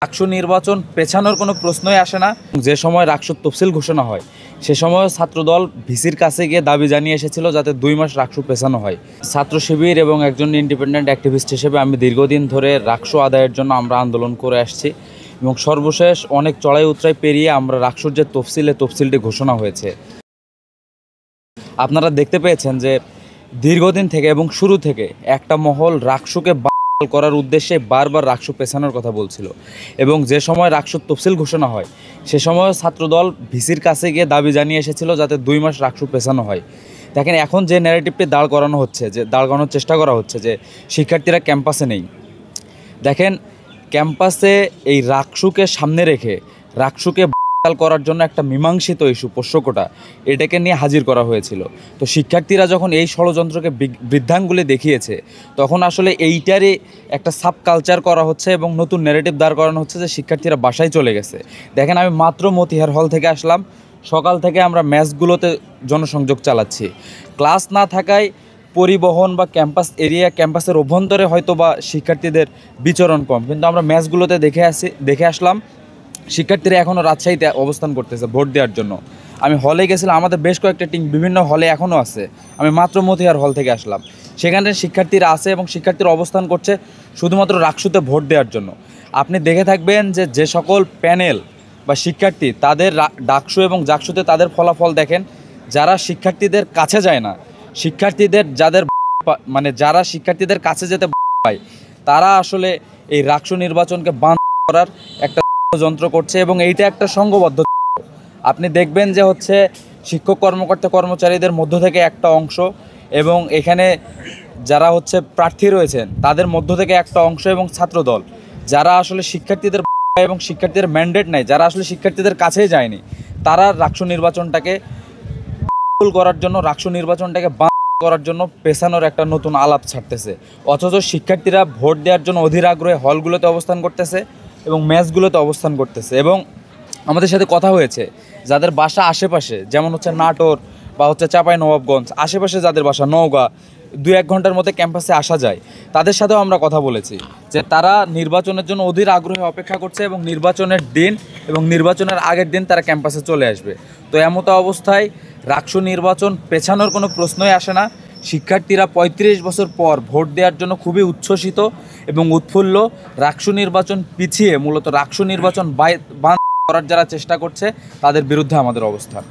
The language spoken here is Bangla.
রাকসু নির্বাচন পেছানোর কোনো প্রশ্নই আসে না। যে সময় রাকসুর তফসিল ঘোষণা হয় সে সময় ছাত্রদল ভিসির কাছে গিয়ে দাবি জানিয়ে এসেছিল যাতে 2 মাস রাকসু পেছানো হয়। ছাত্র শিবির এবং একজন ইন্ডিপেন্ডেন্ট অ্যাক্টিভিস্ট হিসেবে আমি দীর্ঘদিন ধরে রাকসু আদায়ের জন্য আমরা আন্দোলন করে আসছি এবং সর্বশেষ অনেক চড়াই উতরাই পেরিয়ে আমরা রাকসুর যে তফসিলটি ঘোষণা হয়েছে। আপনারা দেখতে পেয়েছেন যে দীর্ঘদিন থেকে এবং শুরু থেকে একটা মহল রাকসুকে করার উদ্দেশ্যে বারবার রাকসু পেছানোর কথা বলছিল এবং যে সময় রাকসুর তফসিল ঘোষণা হয় সে সময় ছাত্রদল ভিসির কাছে গিয়ে দাবি জানিয়ে এসেছিল যাতে 2 মাস রাকসু পেছানো হয়। দেখেন এখন যে ন্যারেটিভটি দাঁড় করানোর চেষ্টা করা হচ্ছে যে শিক্ষার্থীরা ক্যাম্পাসে নেই। দেখেন ক্যাম্পাসে এই রাকসুকে সামনে রেখে রাকসুকে করার জন্য একটা মীমাংসিত ইস্যু পোষ্যকোটা এটাকে নিয়ে হাজির করা হয়েছিল। তো শিক্ষার্থীরা যখন এই ষড়যন্ত্রকে বৃদ্ধাঙ্গুলি দেখিয়েছে তখন আসলে এইটারই একটা সাব কালচার করা হচ্ছে এবং নতুন ন্যারেটিভ দাঁড় করানো হচ্ছে যে শিক্ষার্থীরা বাসায় চলে গেছে। দেখেন আমি মাত্র মতিহার হল থেকে আসলাম, সকাল থেকে আমরা ম্যাচগুলোতে জনসংযোগ চালাচ্ছি। ক্লাস না থাকায় পরিবহন বা ক্যাম্পাসের অভ্যন্তরে হয়তো বা শিক্ষার্থীদের বিচরণ কম, কিন্তু আমরা ম্যাচগুলোতে দেখে আসলাম শিক্ষার্থীরা এখনও রাজশাহীতে অবস্থান করতেছে ভোট দেওয়ার জন্য। আমি হলে গেছিলাম, আমাদের বেশ কয়েকটা টিম বিভিন্ন হলে এখনও আছে। আমি মাত্র মতিহার হল থেকে আসলাম, সেখানে শিক্ষার্থীরা আছে এবং শিক্ষার্থীরা অবস্থান করছে শুধুমাত্র রাকসুতে ভোট দেওয়ার জন্য। আপনি দেখে থাকবেন যে সকল প্যানেল বা শিক্ষার্থী তাদের ডাকসু এবং জাকসুতে তাদের ফলাফল দেখেন, যারা শিক্ষার্থীদের কাছে যায় না, যারা শিক্ষার্থীদের কাছে যেতে পায় তারা আসলে এই রাকসু নির্বাচনকে বান করার একটা যন্ত্র করছে এবং এইটা একটা সংঘবদ্ধ। আপনি দেখবেন যে হচ্ছে শিক্ষক কর্মচারীদের মধ্য থেকে একটা অংশ এবং এখানে যারা হচ্ছে প্রার্থী রয়েছেন তাদের মধ্য থেকে একটা অংশ এবং ছাত্রদল যারা আসলে শিক্ষার্থীদের এবং শিক্ষার্থীদের ম্যান্ডেট নাই, যারা আসলে শিক্ষার্থীদের কাছেই যায়নি, তারা রাকসু নির্বাচনটাকে করার জন্য পেছানোর একটা নতুন আলাপ ছাড়তেছে। অথচ শিক্ষার্থীরা ভোট দেওয়ার জন্য অধীর আগ্রহে হলগুলোতে অবস্থান করতেছে এবং ম্যাচগুলোতে অবস্থান করতেছে। এবং আমাদের সাথে কথা হয়েছে যাদের বাসা আশেপাশে, যেমন হচ্ছে নাটোর বা হচ্ছে চাঁপাইনবাবগঞ্জ, আশেপাশে যাদের বাসা নওগাঁ, 2-1 ঘন্টার মধ্যে ক্যাম্পাসে আসা যায়, তাদের সাথেও আমরা কথা বলেছি যে তারা নির্বাচনের জন্য অধীর আগ্রহে অপেক্ষা করছে এবং নির্বাচনের দিন এবং নির্বাচনের আগের দিন তারা ক্যাম্পাসে চলে আসবে। তো এমতো অবস্থায় রাকসু নির্বাচন পেছানোর কোনো প্রশ্নই আসে না। শিক্ষার্থীরা 35 বছর পর ভোট দেওয়ার জন্য খুবই উচ্ছ্বসিত এবং উৎফুল্ল। রাকসু নির্বাচন পিছিয়ে মূলত রাকসু নির্বাচন করার যারা চেষ্টা করছে তাদের বিরুদ্ধে আমাদের অবস্থান।